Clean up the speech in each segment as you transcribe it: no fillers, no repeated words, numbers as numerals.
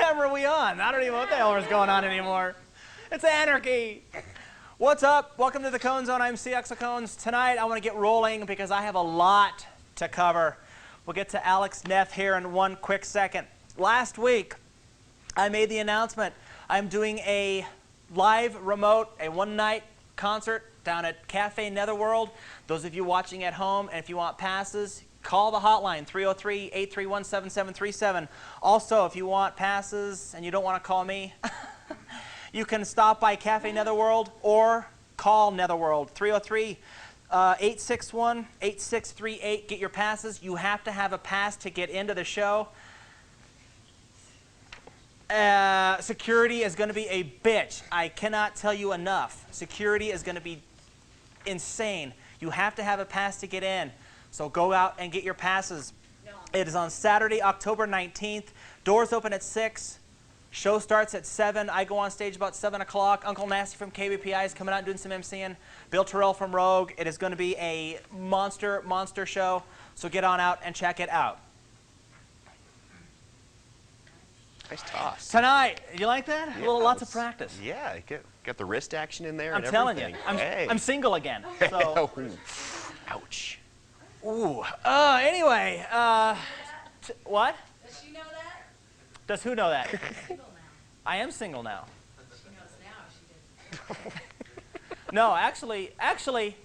camera are we on? I don't even know what the hell is going on anymore. It's anarchy. What's up? Welcome to the Cone Zone. I'm Axl Cones. Tonight I want to get rolling because I have a lot to cover. We'll get to Alex Neth here in one quick second. Last week I made the announcement I'm doing a live remote, a one-night concert down at Cafe Netherworld. Those of you watching at home, and if you want passes, call the hotline, 303-831-7737. Also, if you want passes and you don't want to call me, you can stop by Cafe Netherworld or call Netherworld, 303-861-8638. Get your passes. You have to have a pass to get into the show. Security is going to be a bitch. I cannot tell you enough. Security is going to be insane. You have to have a pass to get in. So go out and get your passes. No. It is on Saturday, October 19th. Doors open at 6. Show starts at 7. I go on stage about 7 o'clock. Uncle Nasty from KBPI is coming out and doing some MCing. Bill Terrell from Rogue. It is going to be a monster show. So get on out and check it out. Nice toss. Tonight, you like that? Yeah, Lots of practice. Yeah, got the wrist action in there. I'm telling you, I'm single again. So. Ouch. Ooh. Anyway, what? Does she know that? Does who know that? Single now. I am single now. She knows now. She didn't. No, actually,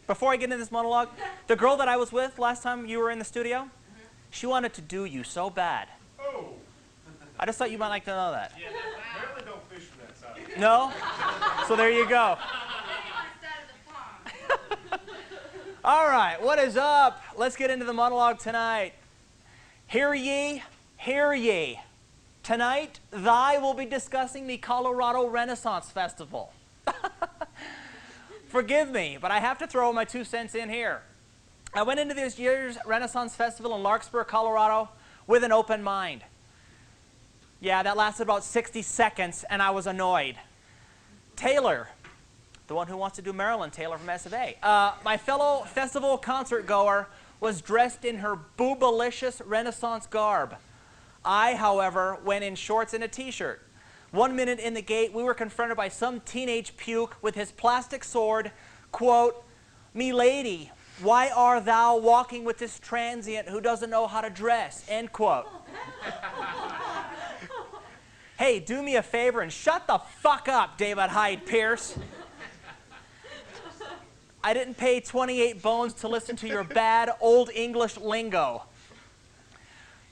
before I get into this monologue, the girl that I was with last time you were in the studio, she wanted to do you so bad. Oh. I just thought you might like to know that. Yeah, apparently don't fish from that side. No? So there you go. All right, what is up? Let's get into the monologue tonight. Hear ye, hear ye. Tonight, I will be discussing the Colorado Renaissance Festival. Forgive me, but I have to throw my 2 cents in here. I went into this year's Renaissance Festival in Larkspur, Colorado with an open mind. Yeah, that lasted about 60 seconds, and I was annoyed. Taylor, the one who wants to do Maryland, Taylor from S of A. My fellow festival concert goer was dressed in her boobalicious Renaissance garb. I, however, went in shorts and a t-shirt. 1 minute in the gate, we were confronted by some teenage puke with his plastic sword, quote, "Me lady, why are thou walking with this transient who doesn't know how to dress?" End quote. Hey, do me a favor and shut the fuck up, David Hyde Pierce. I didn't pay 28 bones to listen to your bad Old English lingo.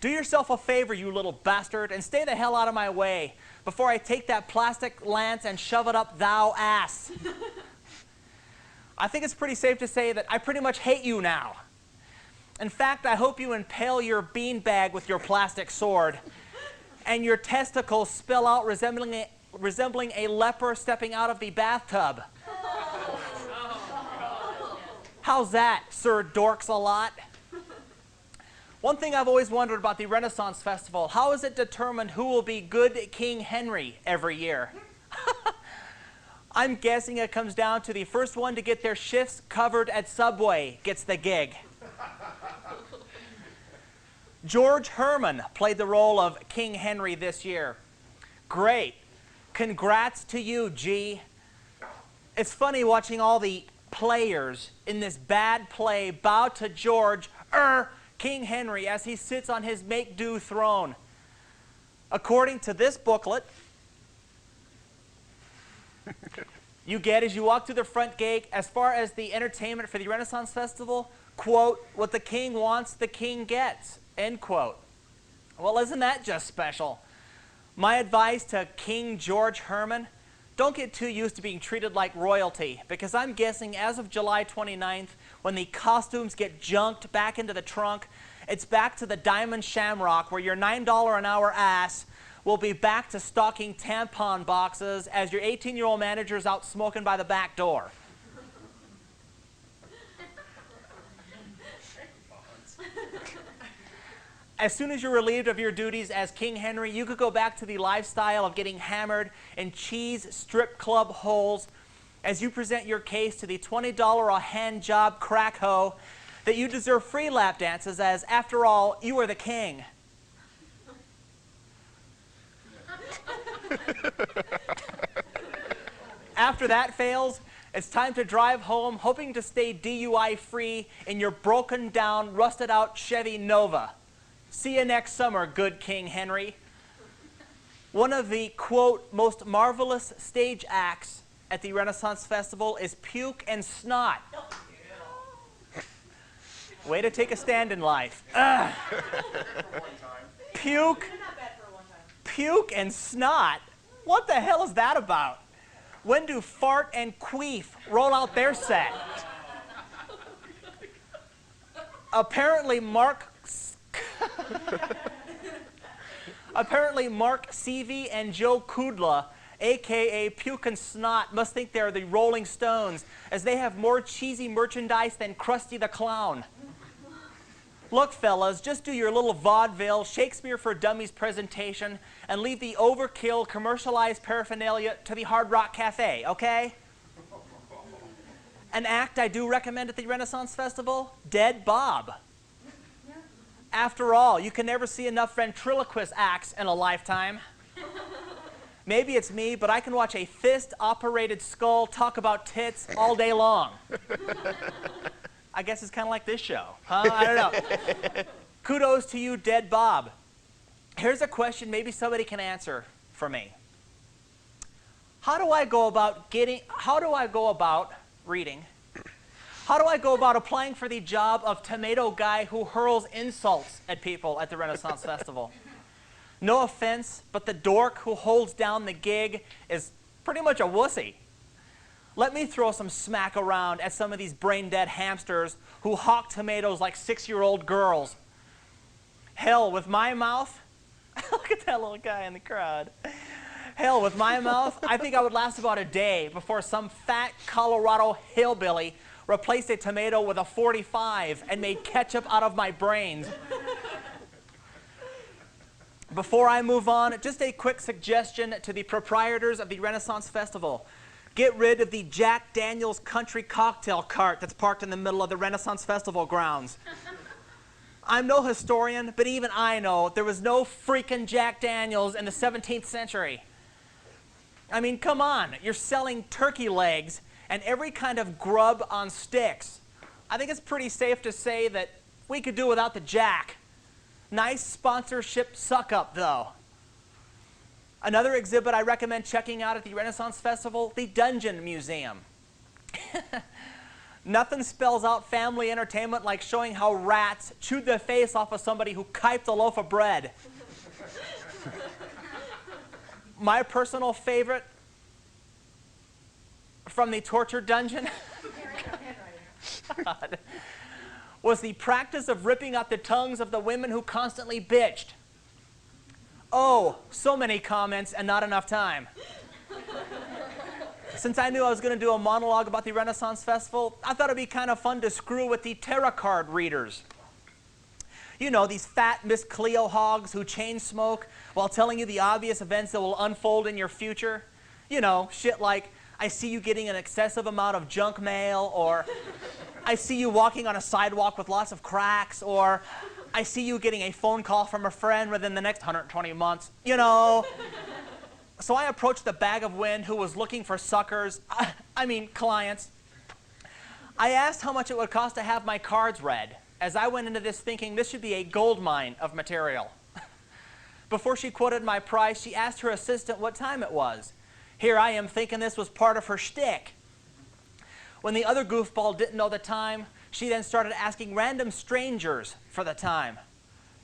Do yourself a favor, you little bastard, and stay the hell out of my way before I take that plastic lance and shove it up thou ass. I think it's pretty safe to say that I pretty much hate you now. In fact, I hope you impale your beanbag with your plastic sword and your testicles spill out resembling a leper stepping out of the bathtub. How's that, Sir Dorks-a-lot? One thing I've always wondered about the Renaissance Festival, how is it determined who will be good King Henry every year? I'm guessing it comes down to the first one to get their shifts covered at Subway gets the gig. George Herman played the role of King Henry this year. Great. Congrats to you, G. It's funny watching all the players in this bad play bow to George, King Henry, as he sits on his make-do throne. According to this booklet, you get as you walk through the front gate, as far as the entertainment for the Renaissance Festival, quote, "What the king wants, the king gets." End quote. Well, isn't that just special? My advice to King George Herman, don't get too used to being treated like royalty, because I'm guessing as of July 29th, when the costumes get junked back into the trunk, it's back to the Diamond Shamrock where your $9 an hour ass will be back to stocking tampon boxes as your 18-year-old manager's out smoking by the back door. As soon as you're relieved of your duties as King Henry, you could go back to the lifestyle of getting hammered in cheese strip club holes as you present your case to the $20 a hand job crack hoe that you deserve free lap dances as, after all, you are the king. After that fails, it's time to drive home, hoping to stay DUI-free in your broken-down, rusted-out Chevy Nova. See you next summer, good King Henry. One of the, quote, most marvelous stage acts at the Renaissance Festival is Puke and Snot. Way to take a stand in life. Puke, puke and snot? What the hell is that about? When do Fart and Queef roll out their set? Apparently Mark Seavey and Joe Kudla, a.k.a. Puke and Snot, must think they're the Rolling Stones, as they have more cheesy merchandise than Krusty the Clown. Look, fellas, just do your little vaudeville Shakespeare for Dummies presentation and leave the overkill commercialized paraphernalia to the Hard Rock Cafe, okay? An act I do recommend at the Renaissance Festival, Dead Bob. After all, you can never see enough ventriloquist acts in a lifetime. Maybe it's me, but I can watch a fist-operated skull talk about tits all day long. I guess it's kind of like this show, huh? I don't know. Kudos to you, Dead Bob. Here's a question maybe somebody can answer for me. How do I go about applying for the job of tomato guy who hurls insults at people at the Renaissance Festival? No offense, but the dork who holds down the gig is pretty much a wussy. Let me throw some smack around at some of these brain-dead hamsters who hawk tomatoes like 6-year-old girls. Hell, with my mouth, look at that little guy in the crowd. Hell, with my mouth, I think I would last about a day before some fat Colorado hillbilly replaced a tomato with a 45 and made ketchup out of my brains. Before I move on, just a quick suggestion to the proprietors of the Renaissance Festival. Get rid of the Jack Daniel's country cocktail cart that's parked in the middle of the Renaissance Festival grounds. I'm no historian, but even I know there was no freaking Jack Daniels in the 17th century. I mean, come on, you're selling turkey legs and every kind of grub on sticks. I think it's pretty safe to say that we could do without the Jack. Nice sponsorship suck-up, though. Another exhibit I recommend checking out at the Renaissance Festival, the Dungeon Museum. Nothing spells out family entertainment like showing how rats chewed the face off of somebody who kiped a loaf of bread. My personal favorite from the torture dungeon God, was the practice of ripping out the tongues of the women who constantly bitched. Oh, so many comments and not enough time. Since I knew I was going to do a monologue about the Renaissance Festival, I thought it'd be kind of fun to screw with the tarot card readers. You know, these fat Miss Cleo hogs who chain smoke while telling you the obvious events that will unfold in your future. You know, shit like, I see you getting an excessive amount of junk mail, or I see you walking on a sidewalk with lots of cracks, or I see you getting a phone call from a friend within the next 120 months, you know. So I approached the bag of wind who was looking for suckers, I mean clients. I asked how much it would cost to have my cards read, as I went into this thinking this should be a gold mine of material. Before she quoted my price, she asked her assistant what time it was. Here I am thinking this was part of her shtick. When the other goofball didn't know the time, she then started asking random strangers for the time.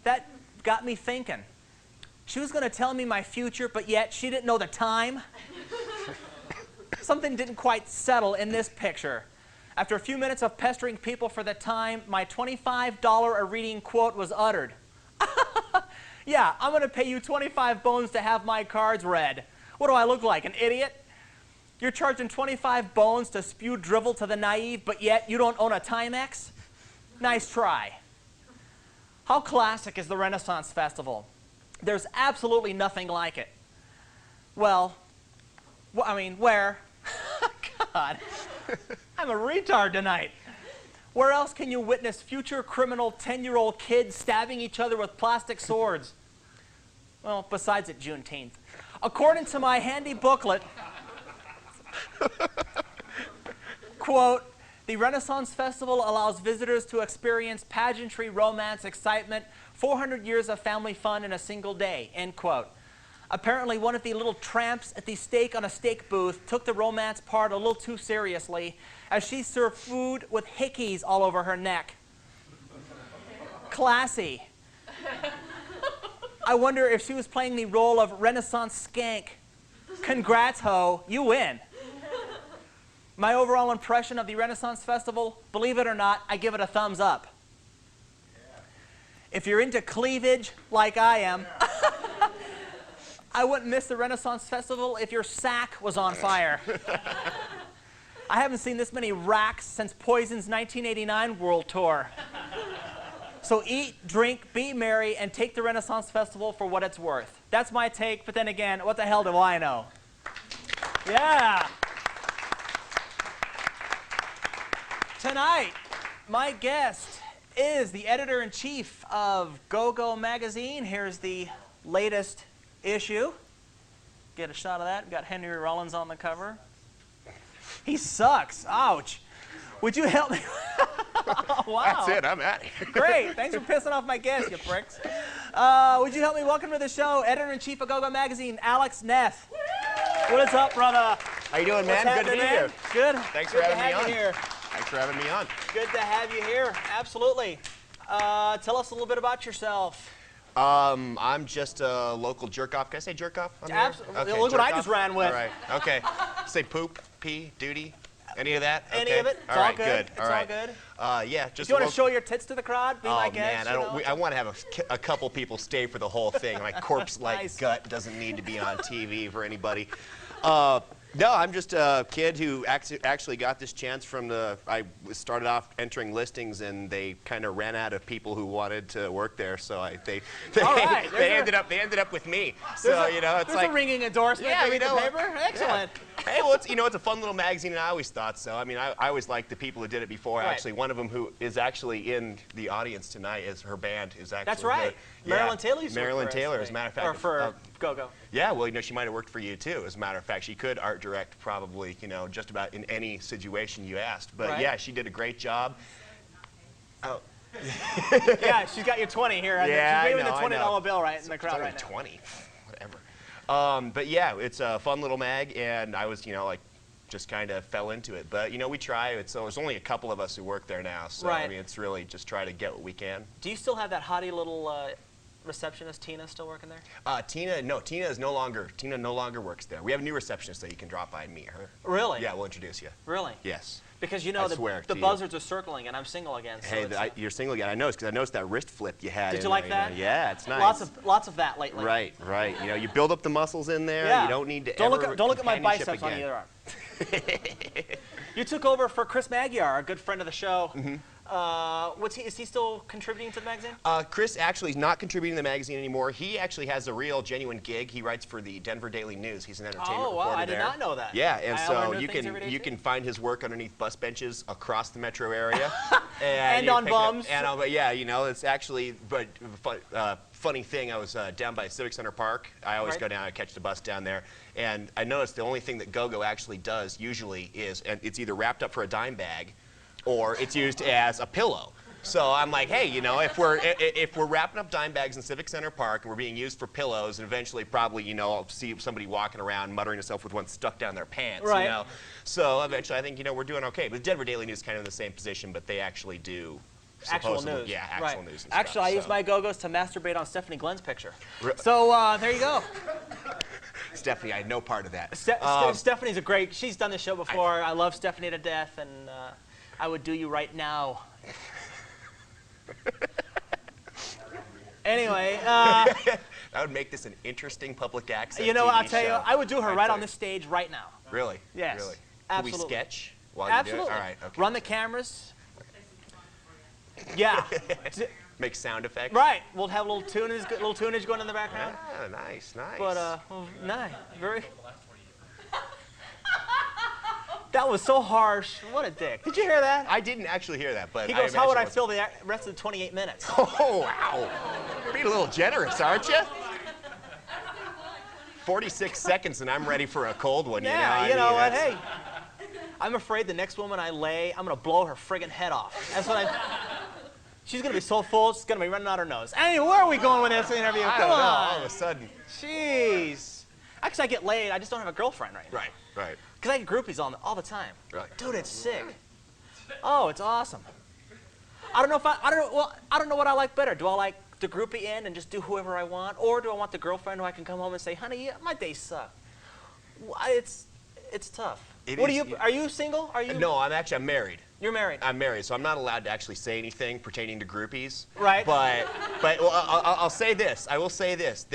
That got me thinking. She was going to tell me my future, but yet she didn't know the time. Something didn't quite settle in this picture. After a few minutes of pestering people for the time, my $25 a reading quote was uttered. Yeah, I'm going to pay you 25 bones to have my cards read. What do I look like, an idiot? You're charging 25 bones to spew drivel to the naive, but yet you don't own a Timex? Nice try. How classic is the Renaissance Festival? There's absolutely nothing like it. Well, I mean, where? God, I'm a retard tonight. Where else can you witness future criminal 10-year-old kids stabbing each other with plastic swords? Well, besides at Juneteenth. According to my handy booklet, quote, the Renaissance Festival allows visitors to experience pageantry, romance, excitement, 400 years of family fun in a single day, end quote. Apparently, one of the little tramps at the steak on a steak booth took the romance part a little too seriously as she served food with hickeys all over her neck. Classy. I wonder if she was playing the role of Renaissance skank. Congrats, ho, you win. My overall impression of the Renaissance Festival, believe it or not, I give it a thumbs up. If you're into cleavage like I am, I wouldn't miss the Renaissance Festival if your sack was on fire. I haven't seen this many racks since Poison's 1989 World Tour. So eat, drink, be merry, and take the Renaissance Festival for what it's worth. That's my take, but then again, what the hell do I know? Yeah. Tonight, my guest is the editor-in-chief of Go-Go magazine. Here's the latest issue. Get a shot of that. We've got Henry Rollins on the cover. He sucks. Ouch. Would you help me? Oh, wow. That's it. I'm out of here. Great. Thanks for pissing off my guest, you pricks. Would you help me welcome to the show, editor-in-chief of Go-Go magazine, Alex Neth. What is up, brother? How you doing, man? Good to be here. Good. Thanks Good for to having me have on. you here. Thanks for having me on. Good to have you here. Absolutely. Tell us a little bit about yourself. I'm just a local jerk-off. Can I say jerk-off on here? Absolutely. Look what I just ran with. All right. Okay. Say poop, pee, duty, any of that? Any Okay. of it. It's all all right, good. It's all right. all good. Yeah, just If you want a to show your tits to the crowd, be my Oh guest. man, I want to have a couple people stay for the whole thing. My corpse-like Nice. gut doesn't need to be on TV for anybody. No, I'm just a kid who actually got this chance from I started off entering listings, and they kind of ran out of people who wanted to work there, so they All right, ended up with me. So it's there's like a ringing endorsement. Yeah, to read you know, the paper. Excellent. Yeah. Hey, well, it's a fun little magazine, and I always thought so. I mean, I always liked the people who did it before. Right. Actually, one of them who is actually in the audience tonight is her band is actually. That's right. Marilyn Taylor used to work Marilyn for us, Taylor, right? as a matter of fact. Or for Go-Go. Yeah, well, she might have worked for you too. As a matter of fact, she could art direct probably, just about in any situation you asked. But Right. yeah, she did a great job. Oh. Yeah, she's got your 20 here. Yeah, She's I giving the know, $20 bill right in the It's crowd only right now. 20, whatever. But yeah, it's a fun little mag, and I was, just kind of fell into it. But we try. So there's only a couple of us who work there now. So Right. I mean, it's really just try to get what we can. Do you still have that haughty little receptionist, Tina, still working there? Tina no longer works there. We have a new receptionist that you can drop by and meet her. Really? Yeah, we'll introduce you. Really? Yes. Because I swear the to you. buzzards are circling, and I'm single again. So Hey, it's- you're single again. I noticed because I noticed that wrist flip you had. Did in you like there, that? Yeah, it's nice. lots of that lately. Right. You build up the muscles in there. Yeah. You don't need to. Don't ever look at my companionship biceps on again. either arm. You took over for Chris Magyar, a good friend of the show. Mm-hmm. Is he still contributing to the magazine? Chris actually is not contributing to the magazine anymore. He actually has a real, genuine gig. He writes for the Denver Daily News. He's an entertainment Oh, wow, reporter I did there. not know that. Yeah, and I so learn new you things every day, you too. can find his work underneath bus benches across the metro area. And you on pick it up- bums. but yeah, it's actually. But funny thing, I was down by Civic Center Park. I always Right. go down. I catch the bus down there, and I noticed the only thing that Go-Go actually does usually is, and it's either wrapped up for a dime bag, or it's used as a pillow. So I'm like, hey, if we're wrapping up dime bags in Civic Center Park and we're being used for pillows, and eventually probably, I'll see somebody walking around muttering himself with one stuck down their pants, Right. So eventually I think, we're doing okay. But Denver Daily News is kind of in the same position, but they actually do Actual supposedly- news. Yeah, actual Right. news and Actually, stuff, I use so. my Go-Go's to masturbate on Stephanie Glenn's picture. Re- There you go. Stephanie, I had no part of that. Stephanie's she's done this show before. I love Stephanie to death, and I would do you right now. Anyway, That would make this an interesting public access I'll TV tell you, show. I would do her I'd right tell on you. this stage right now. Really? Yes. Really? Absolutely. Can we sketch while you Absolutely. do it? All right. Okay. Run the cameras. Yeah. Make sound effects. Right. We'll have a little tunage going in the background. Ah, nice. But nice, very. That was so harsh. What a dick. Did you hear that? I didn't actually hear that, but He I goes, "How would I imagine fill the rest of the 28 minutes?" Oh, wow. Being a little generous, aren't you? 46 seconds and I'm ready for a cold one. Yeah, you know what? that's- Hey, I'm afraid the next woman I lay, I'm gonna blow her friggin' head off. That's what she's gonna be so full, she's gonna be running out her nose. Anyway, where are we going with this interview? I Come don't know, on. all of a sudden. Jeez. Actually, I get laid. I just don't have a girlfriend right now. Right. Because I get groupies all the time. Right. Dude, it's sick. Oh, it's awesome. I don't know what I like better. Do I like the groupie in and just do whoever I want, or do I want the girlfriend who I can come home and say, honey, yeah, my days suck? It's tough. Are you single? Are you? No, I'm married. You're married. I'm married, so I'm not allowed to actually say anything pertaining to groupies. Right. But well, I'll say this. I will say this.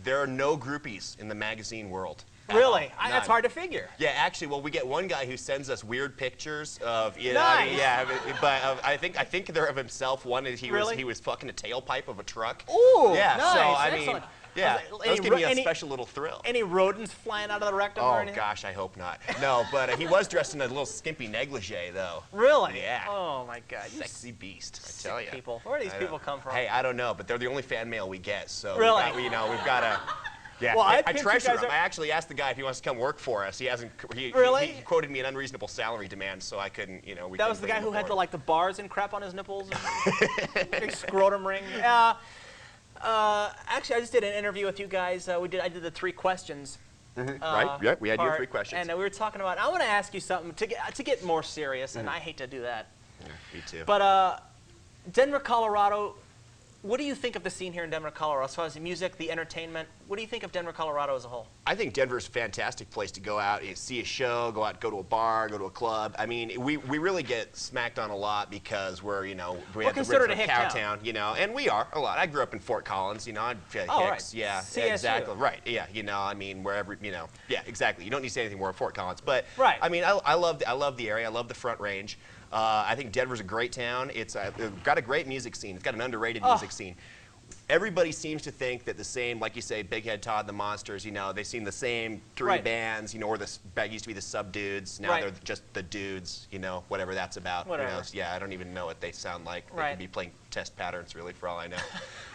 There are no groupies in the magazine world. Really? None. That's hard to figure. Yeah, actually, well, we get one guy who sends us weird pictures of, you know, Nice. I think they're of himself. One is he Really? was fucking a tailpipe of a truck. Ooh, yeah. nice. So I Excellent. mean, yeah, those give me a special little thrill. Any rodents flying out of the rectum or Oh anything? gosh, I hope not. No, but he was dressed in a little skimpy negligee, though. Really? Yeah. Oh my God. You Sexy beast, I tell you. people. Where do these people come from? Hey, I don't know, but they're the only fan mail we get, so Really? we've got to. Yeah, Well, I I think you treasure guys him. are- I actually asked the guy if he wants to come work for us. He hasn't. Really? He quoted me an unreasonable salary demand, so I couldn't. You know, we That couldn't was the bring guy him who had aboard. the bars and crap on his nipples, and big scrotum ring. Actually, I just did an interview with you guys. I did the 3 questions. Right? Yeah, we had your part, 3 questions. and we were talking about. I want to ask you something to get more serious, and I hate to do that. Yeah, me too. But Denver, Colorado. What do you think of the scene here in Denver, Colorado, as far as the music, the entertainment? What do you think of Denver, Colorado as a whole? I think Denver's a fantastic place to go out, see a show, go to a bar, go to a club. I mean, we really get smacked on a lot because we're We're considered a hick town. town, and we are a lot. I grew up in Fort Collins, I'm Oh, Hicks, right. yeah, CSU. exactly, right, yeah, I mean, wherever, yeah, exactly. You don't need to say anything more at Fort Collins, but Right. I mean, I love the area. I love the Front Range. I think Denver's a great town. It's got a great music scene. It's got an underrated music scene. Everybody seems to think that the same, like you say, Big Head Todd and the Monsters, they seem the same 3 Right. bands, or back used to be the sub dudes. Now Right. they're just the dudes, whatever that's about. Whatever. Yeah, I don't even know what they sound like. They Right. could be playing test patterns, really, for all I know.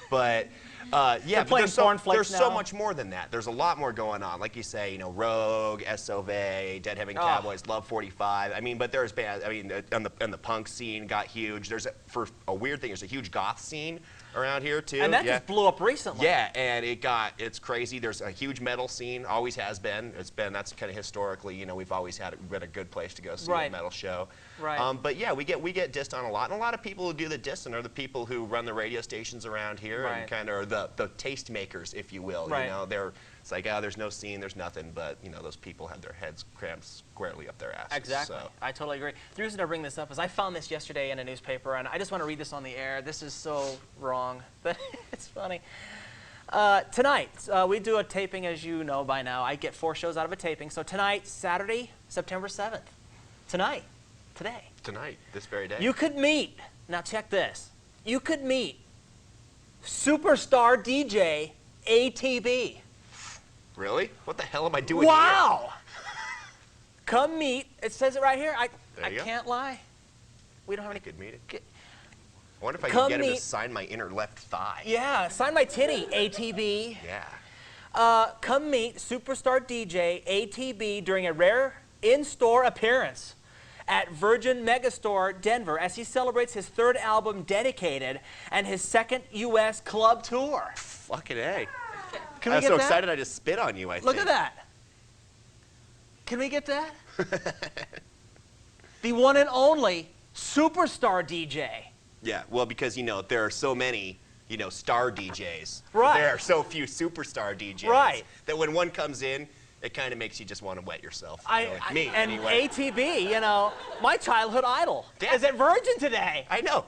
But yeah, They're but playing there's cornflakes so now. much more than that. There's a lot more going on. Like you say, Rogue, SOV, Dead Heaven Oh. Cowboys, Love 45. I mean, but there's bands. I mean, and the punk scene got huge. For a weird thing, there's a huge goth scene around here too. And that yeah. just blew up recently. Yeah, and it's crazy. There's a huge metal scene, always has been. That's kind of historically, we've always been a good place to go see Right. a metal show. Right. But yeah, we get dissed on a lot, and a lot of people who do the dissing are the people who run the radio stations around here Right. and kind of are the taste makers, if you will. Right. It's like, there's no scene, there's nothing, but those people have their heads crammed squarely up their asses. Exactly. So. I totally agree. The reason I bring this up is I found this yesterday in a newspaper, and I just want to read this on the air. This is so wrong, but it's funny. Tonight, we do a taping, as you know by now. I get 4 shows out of a taping. So tonight, Saturday, September 7th. Today. Tonight, this very day. You could meet, now check this. You could meet superstar DJ ATB. Really? What the hell am I doing Wow! Come meet. It says it right here. I There you go. can't lie. We don't have any. here? Good meeting. I wonder if I Come could get him meet- to sign my inner left thigh. Yeah, sign my titty, ATB. Yeah. Come meet superstar DJ ATB during a rare in-store appearance at Virgin Megastore Denver as he celebrates his 3rd album, Dedicated, and his 2nd U.S. club tour. Fucking A. Can I we was get so that? excited I just spit on you, I Look think. at that. Can we get that? The one and only superstar DJ. Yeah, well, because, there are so many, star DJs. Right. There are so few superstar DJs. Right. That when one comes in, it kind of makes you just want to wet yourself. Me, and anyway. ATB, my childhood idol Yeah. is at Virgin today. I know.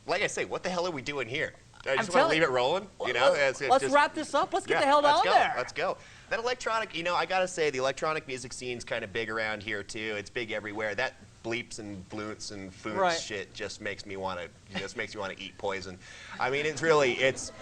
Like I say, what the hell are we doing here? I just want to telling- leave it rolling, Let's just- wrap this up. Let's get Yeah, the hell down let's go. there. Let's go. That electronic, I gotta say, the electronic music scene's kind of big around here too. It's big everywhere. bleeps and bloots and foons Right. shit just makes me want to eat poison. I mean, it's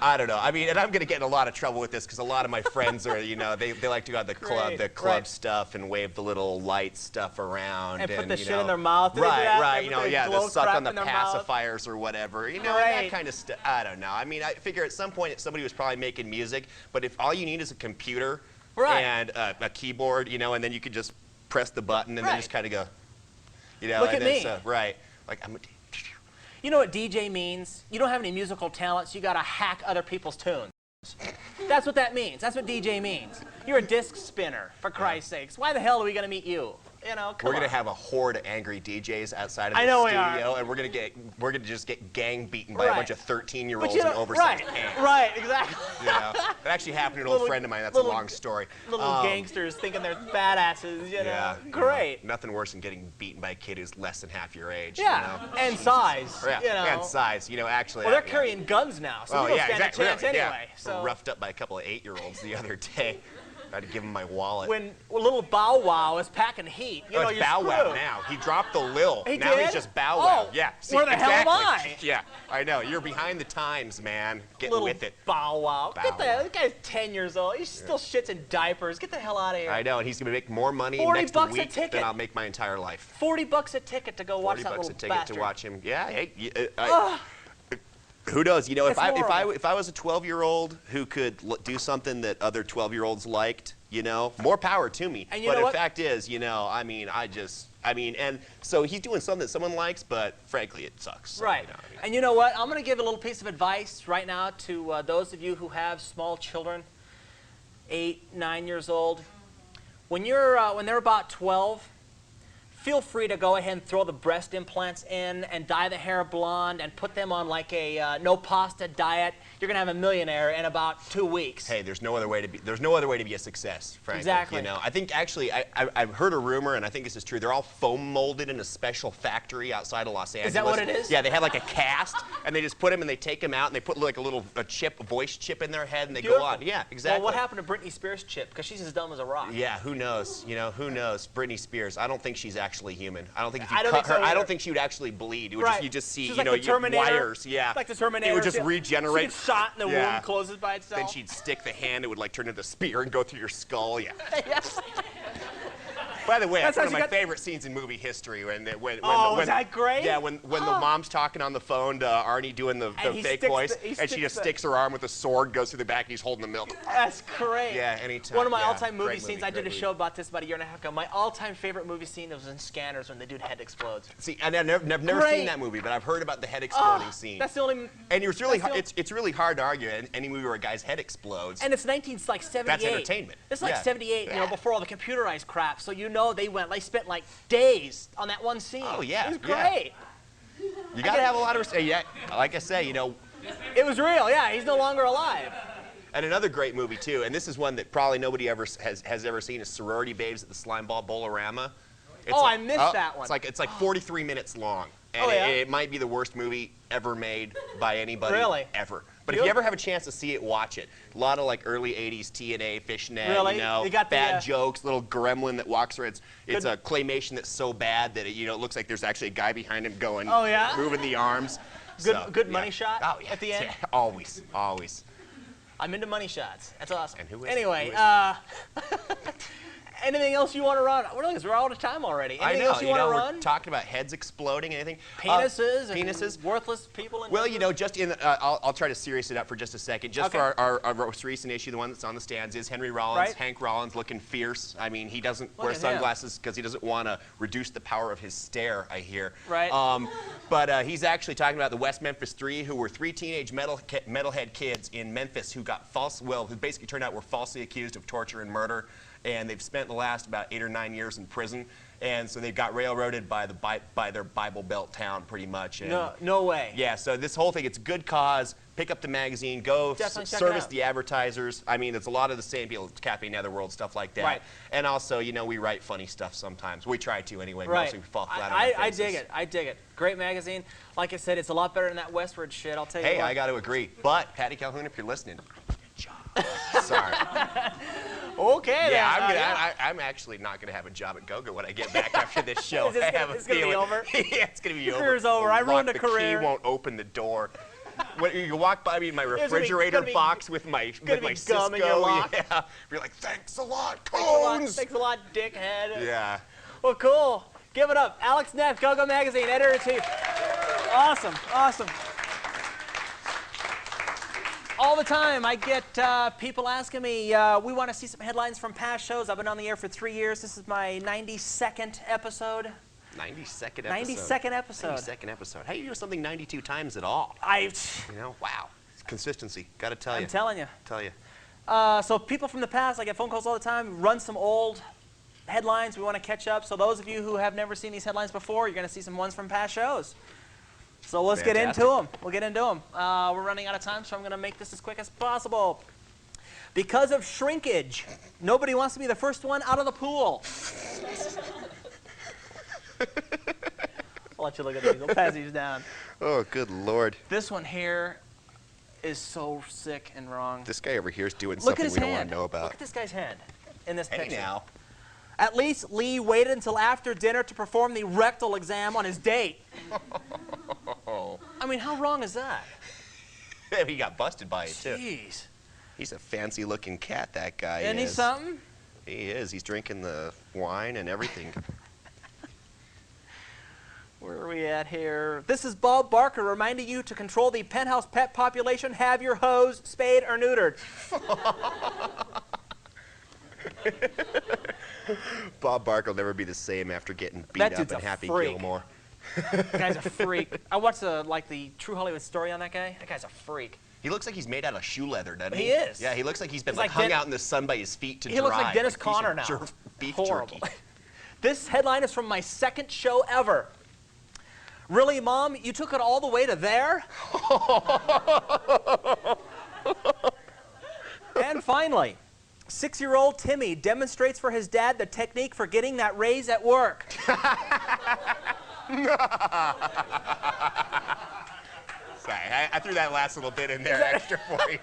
I don't know. I mean, and I'm gonna get in a lot of trouble with this because a lot of my friends are, you know, they like to go to the club Right. stuff and wave the little light stuff around And put the you shit know, in their mouth. They do that, Right, they you put know, the yeah, glow the suck crap on the in their mouth. pacifiers or whatever, you know, Right. and that kind of stuff. I don't know. I mean, I figure at some point somebody was probably making music, but if all you need is a computer Right. and a keyboard, you know, and then you could just press the button and then Right. just kind of go, you know, Look and at it's, me. right, like I'm. You know what DJ means? You don't have any musical talent, so you gotta hack other people's tunes. That's what that means. That's what DJ means. You're a disc spinner, for Christ's sakes. Why the hell are we gonna meet you? You know, come We're gonna on. have a horde of angry DJs outside of I the know we studio, are. and we're gonna just get gang beaten by a Right. bunch of 13-year-olds But you in know, oversized right, pants. right, exactly. You know, that actually happened to an old Little- friend of mine. That's little- a long story. Little gangsters thinking they're badasses, you know. Yeah, Great. you know, nothing worse than getting beaten by a kid who's less than half your age. Yeah, You know? and size, Yeah, you know. and size. You know, actually. Well, they're yeah. carrying guns now, so Oh we don't yeah, stand exactly. a chance Really, anyway. yeah. So Roughed up by a couple of 8-year-olds the other day. I had to give him my wallet. when little Bow Wow is packing heat, you know, it's you're Bow Wow screwed. now. He dropped the lil. He now did? he's just Bow Wow. Oh, Yeah. See, where the hell am exactly. I? Yeah, I know. You're behind the times, man. Get Little with it. Bow Wow. Bow Get the Wow. That guy's 10 years old. He still shits in diapers. Get the hell out of here. I know, and he's gonna make more money 40 next bucks a week ticket. than I'll make my entire life. $40 a ticket to go watch 40 that bucks little a ticket bastard. to watch him. Yeah, hey, who knows? You know, It's horrible. if I was a 12-year-old who could do something that other 12-year-olds liked, you know, more power to me. And you but know the what? fact is, you know, and so he's doing something that someone likes, but frankly, it sucks. So, Right. you know, I mean, And you know what? I'm going to give a little piece of advice right now to those of you who have small children, 8, 9 years old. When they're about 12, feel free to go ahead and throw the breast implants in and dye the hair blonde and put them on like a no pasta diet. You're gonna have a millionaire in about 2 weeks. hey, there's no other way to be a success, frankly. Exactly. You know, I think actually I've heard a rumor, and I think this is true. They're all foam molded in a special factory outside of Los Angeles. Is that what it is? Yeah, they had like a cast, and they just put them and they take them out and they put like a voice chip in their head, and they Beautiful. go on. Yeah, exactly. Well, what happened to Britney Spears' chip? Because she's as dumb as a rock. Yeah, who knows? You know, who knows? Britney Spears. I don't think she's actually human. I don't think if you I don't cut think so her, I either. don't think she would actually bleed. It would Right. you just see, She's you like know, the Terminator. wires. Yeah. Like the Terminator. It would just She regenerate. gets shot and the Yeah. wound closes by itself. Then she'd stick the hand. It would like turn into a spear and go through your skull. Yeah. Yes. By the way, That's that's how one of she my got- favorite scenes in movie history when is that great? Yeah, when the mom's talking on the phone to Arnie doing the And he fake sticks voice, the- he and she sticks just the- sticks her arm with a sword, goes through the back, and he's holding the milk. That's great. Yeah, anytime. One of my Yeah, all-time movie great scenes. movie, I did a great show about this about a year and a half ago. My all-time favorite movie scene was in Scanners when the dude head explodes. See, and I've never Great. seen that movie, but I've heard about the head exploding scene. That's the only. And it's really that's the hard, it's really hard to argue in any movie where a guy's head explodes. And it's 1978. That's entertainment. It's like Yeah. 78, you know, Yeah. before all the computerized crap. So you know they spent like days on that one scene. Oh, yeah, It was yeah. great. You gotta have a lot of respect. Yeah, like I say, you know. It was real. Yeah, he's no longer alive. And another great movie too, and this is one that probably nobody ever has ever seen, is Sorority Babes at the Slimeball Bowl-orama. I missed that one. It's like 43 minutes long, and Oh, yeah? it might be the worst movie ever made by anybody Really? ever. But if you ever have a chance to see it, watch it. A lot of like early 80s TNA, Fishnet, Really? you know, You got the, bad jokes, little gremlin that walks around. It's Good- a claymation that's so bad that it looks like there's actually a guy behind him going, Oh, yeah? moving the arms. Good yeah. money shot Oh, yeah. at the end? Yeah, always, always. I'm into money shots. That's awesome. And who is? Anyway, Who is? anything else you want to run? We're out of time already. Anything else you want to we're run? talking about heads exploding, anything? Penises, Penises. and worthless people. In Well, you know, just in I'll try to serious it up for just a second. Just Okay. for our most recent issue, the one that's on the stands, is Henry Rollins. Right. Hank Rollins looking fierce. I mean, he doesn't Look wear at him. sunglasses because he doesn't want to reduce the power of his stare, I hear. Right. But he's actually talking about the West Memphis Three, who were 3 teenage metalhead kids in Memphis who got who basically turned out were falsely accused of torture and murder. And they've spent the last about 8 or 9 years in prison, and so they got railroaded by their Bible Belt town, pretty much. And No way. yeah, so this whole thing, it's a good cause. Pick up the magazine, go Definitely check it service out. the advertisers. I mean, it's a lot of the same people, Cafe Netherworld, stuff like that. Right. And also, you know, we write funny stuff sometimes. We try to anyway. Right. Mostly we fall flat on our I faces. dig it. I dig it. Great magazine. Like I said, it's a lot better than that Westward shit. I'll tell you Hey, what. I got to agree. But Patty Calhoun, if you're listening, good job. Sorry. Okay. Yeah, then. I'm actually not going to have a job at Go-Go when I get back after this show. Is this I have a it's gonna be feeling. over? Yeah, it's going to be over. Career's over. I ruined a The career. key won't open the door. When you walk by me in my gonna be- refrigerator gonna be- box with my gonna be Cisco, gum in your lock. yeah, you're like, thanks a lot, Thanks a lot, Cones. thanks a lot, dickhead. Yeah. Well, cool. Give it up. Alex Neth, Go-Go Magazine, editor-in-chief. Awesome, awesome. All the time I get people asking me, we want to see some headlines from past shows. I've been on the air for 3 years. This is my 92nd episode. 92nd episode. 92nd episode. 92nd episode. How do you do something 92 times at all? You know, wow. It's consistency. Got to tell you. I'm telling you. Tell you. So people from the past, I get phone calls all the time, run some old headlines. We want to catch up. So those of you who have never seen these headlines before, you're going to see some ones from past shows. So let's get into them. We'll get into them. We're running out of time, so I'm going to make this as quick as possible. Because of shrinkage, nobody wants to be the first one out of the pool. I'll let you look at these. We'll pass these down. Oh, good Lord. This one here is so sick and wrong. This guy over here is doing Look at something his we don't hand. want to know about. Look at this guy's hand in this Hey picture. now. At least Lee waited until after dinner to perform the rectal exam on his date. I mean, how wrong is that? He got busted by it, too. Jeez. He's a fancy-looking cat, that guy Isn't he is. something? He is. He's drinking the wine and everything. Where are we at here? This is Bob Barker reminding you to control the penthouse pet population. Have your hose spayed or neutered. Bob Barker will never be the same after getting beat That up dude's in a Happy freak. Gilmore. That guy's a freak. I watched the True Hollywood Story on that guy. That guy's a freak. He looks like he's made out of shoe leather, doesn't he? He is. Yeah, he looks like he's been He's like like hung Den- out in the sun by his feet to dry. He looks like Dennis a piece of Conner now. Beef Horrible. jerky. This headline is from my second show ever. Really, Mom? You took it all the way to there? And finally, 6-year-old Timmy demonstrates for his dad the technique for getting that raise at work. Sorry, I threw that last little bit in there extra for you.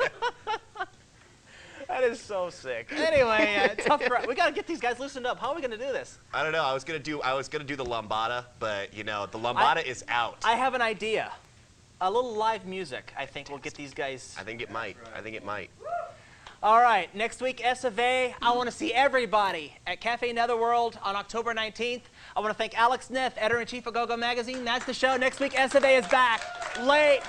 That is so sick. Anyway, tough crowd. We got to get these guys loosened up. How are we going to do this? I don't know. I was gonna do the lambada, but you know the lambada is out. I have an idea. A little live music, I think, will get these guys. I think it might. I think it might. All right, next week, S of A. I want to see everybody at Cafe Netherworld on October 19th. I want to thank Alex Neth, editor-in-chief of Go-Go Magazine. That's the show. Next week, S of A is back. Late.